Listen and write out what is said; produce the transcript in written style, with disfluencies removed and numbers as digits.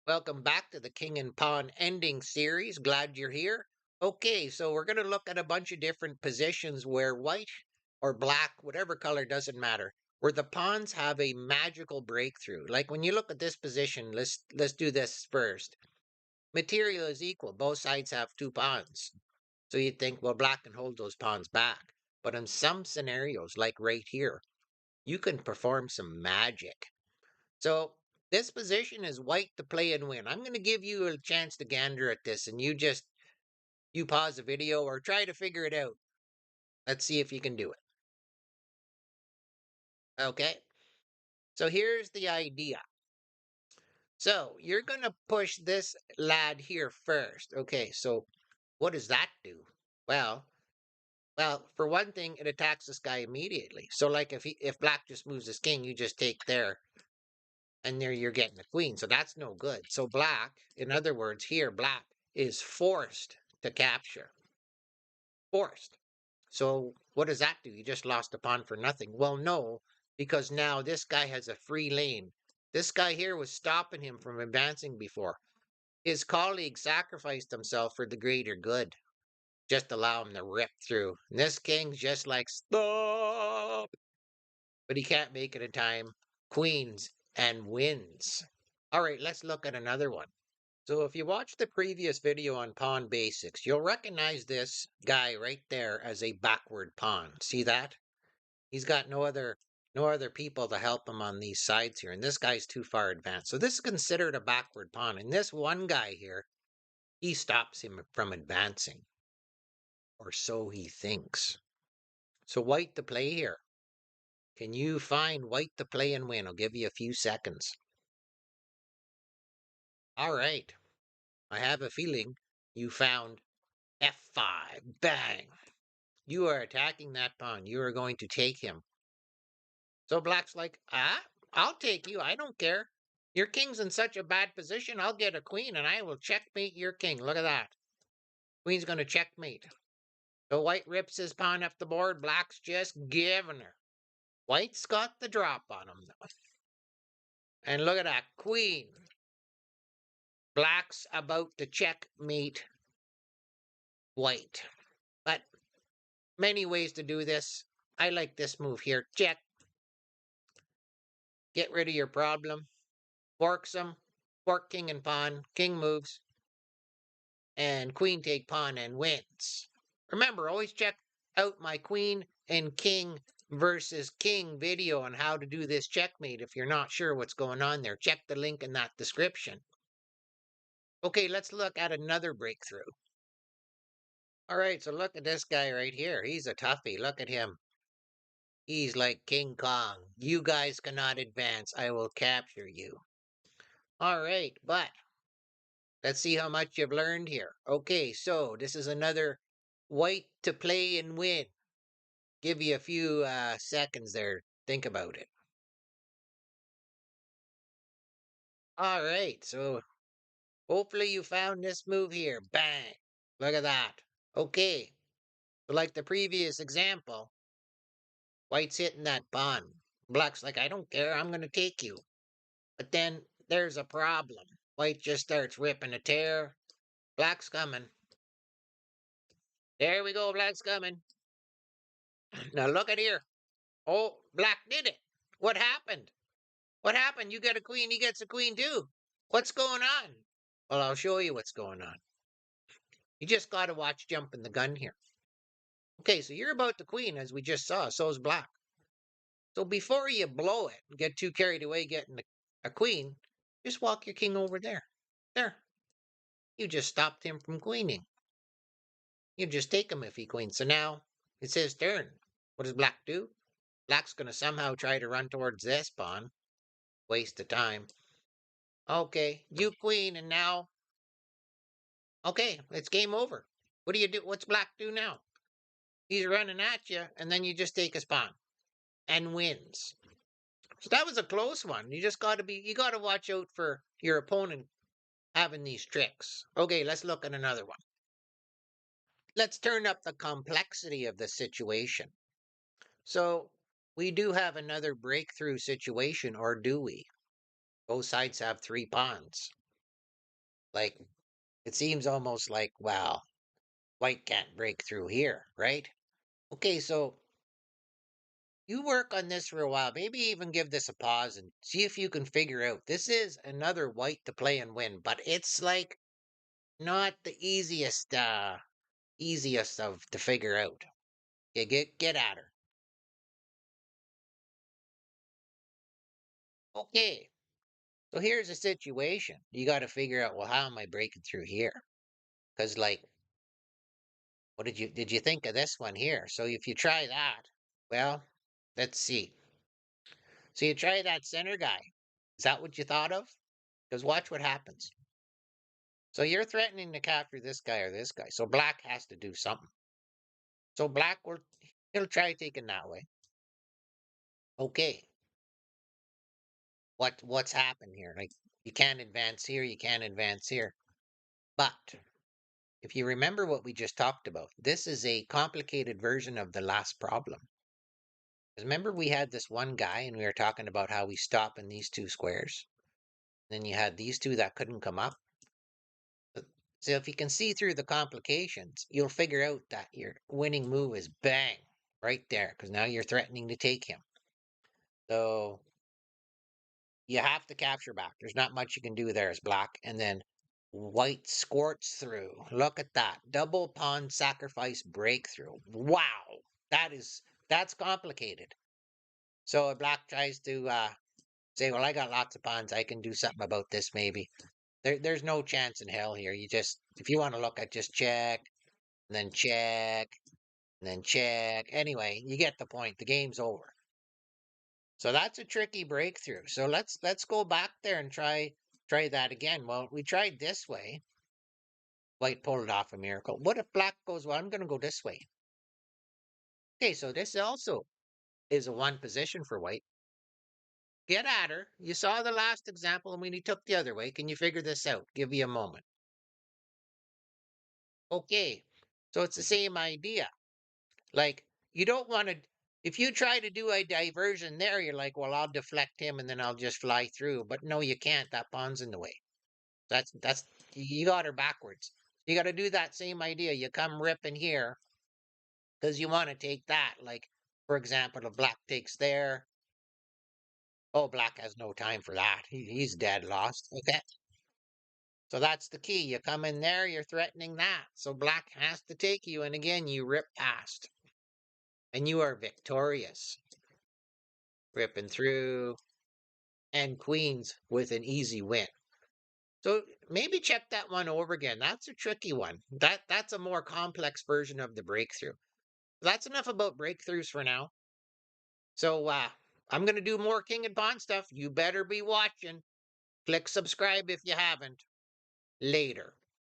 Welcome back to the King and Pawn ending series. Glad you're here. Okay, so we're going to look at a bunch of different positions where white or black, whatever color, doesn't matter, where the pawns have a magical breakthrough. Like when you look at this position, let's do this first. Material is equal. Both sides have two pawns. So you'd think, well, black can hold those pawns back. But in some scenarios, like right here, you can perform some magic. So this position is white to play and win. I'm going to give you a chance to gander at this, and you pause the video or try to figure it out. Let's see if you can do it. Okay. So here's the idea. So you're going to push this lad here first. Okay. So what does that do? Well, for one thing, it attacks this guy immediately. So like if black just moves his king, you just take there and there you're getting the queen. So that's no good. So black, in other words, here, black is forced to capture. Forced. So what does that do? You just lost a pawn for nothing. Well, no, because now this guy has a free lane. This guy here was stopping him from advancing before. His colleague sacrificed himself for the greater good. Just allow him to rip through. And this king's just like, stop! But he can't make it in time. Queens and wins. All right, let's look at another one. So if you watched the previous video on pawn basics, you'll recognize this guy right there as a backward pawn. See that? He's got no other people to help him on these sides here, and this guy's too far advanced. So this is considered a backward pawn, and this one guy here, he stops him from advancing, or so he thinks. So white to play here. Can you find white to play and win? I'll give you a few seconds. All right. I have a feeling you found F5. Bang. You are attacking that pawn. You are going to take him. So black's like, I'll take you. I don't care. Your king's in such a bad position. I'll get a queen and I will checkmate your king. Look at that. Queen's going to checkmate. So white rips his pawn up the board. Black's just giving her. White's got the drop on him, though. And look at that. Queen. Black's about to checkmate white. But many ways to do this. I like this move here. Check. Get rid of your problem. Forks them. Fork king and pawn. King moves. And queen take pawn and wins. Remember, always check out my queen and king versus king video on how to do this checkmate. If you're not sure what's going on there, check the link in that description. Okay, let's look at another breakthrough. All right, so look at this guy right here. He's a toughie. Look at him. He's like King Kong. You guys cannot advance. I will capture you. All right, but let's see how much you've learned here. Okay, so this is another white to play and win. Give you a few seconds there. Think about it. All right, so hopefully you found this move here. Bang. Look at that. Okay, so like the previous example, white's hitting that pawn. Black's like, I don't care. I'm going to take you. But then there's a problem. White just starts ripping a tear. Black's coming. There we go. Black's coming. Now look at here. Oh, black did it. What happened? What happened? You get a queen, he gets a queen too. What's going on? Well, I'll show you what's going on. You just got to watch jumping the gun here. Okay, so you're about the queen, as we just saw. So is black. So before you blow it and get too carried away getting a queen, just walk your king over there. There. You just stopped him from queening. You just take him if he queens. So now it's his turn. What does black do? Black's going to somehow try to run towards this pawn. Waste of time. Okay, you queen, and now... Okay, it's game over. What do you do? What's black do now? He's running at you, and then you just take his pawn. And wins. So that was a close one. You got to watch out for your opponent having these tricks. Okay, let's look at another one. Let's turn up the complexity of the situation. So we do have another breakthrough situation, or do we? Both sides have three pawns. Like, it seems almost like, well, white can't break through here, right? Okay, so you work on this for a while. Maybe even give this a pause and see if you can figure out. This is another white to play and win, but it's like not the easiest of to figure out. Okay, get at her. Okay. So here's the situation. You got to figure out, well, how am I breaking through here? Because like, what did you think of this one here? So if you try that, well, let's see. So you try that center guy. Is that what you thought of? Because watch what happens. So you're threatening to capture this guy or this guy. So black has to do something. So black will he'll try taking that way. Okay. What's happened here? Like you can't advance here, you can't advance here. But if you remember what we just talked about, this is a complicated version of the last problem. 'Cause remember we had this one guy and we were talking about how we stop in these two squares. Then you had these two that couldn't come up. So if you can see through the complications, you'll figure out that your winning move is bang right there because now you're threatening to take him. So you have to capture back. There's not much you can do there as black. And then white squirts through. Look at that. Double pawn sacrifice breakthrough. Wow. That's complicated. So if black tries to say, well, I got lots of pawns. I can do something about this maybe. There's no chance in hell here. You just, if you want to look at just check, and then check, and then check. Anyway, you get the point. The game's over. So that's a tricky breakthrough. So let's go back there and try that again. Well, we tried this way. White pulled off a miracle. What if black goes, well, I'm going to go this way. Okay, so this also is a one position for white. Get at her. You saw the last example and when he took the other way. Can you figure this out? Give you a moment. Okay, so it's the same idea. Like, you don't want to, if you try to do a diversion there, you're like, well, I'll deflect him and then I'll just fly through. But no, you can't. That pawn's in the way. That's you got her backwards. You got to do that same idea. You come ripping here because you want to take that. Like, for example, if black takes there, oh, black has no time for that. He's dead lost. Okay. So that's the key. You come in there, you're threatening that. So black has to take you. And again, you rip past. And you are victorious. Ripping through. And queens with an easy win. So maybe check that one over again. That's a tricky one. That's a more complex version of the breakthrough. That's enough about breakthroughs for now. So I'm gonna do more King and Pawn stuff. You better be watching. Click subscribe if you haven't. Later.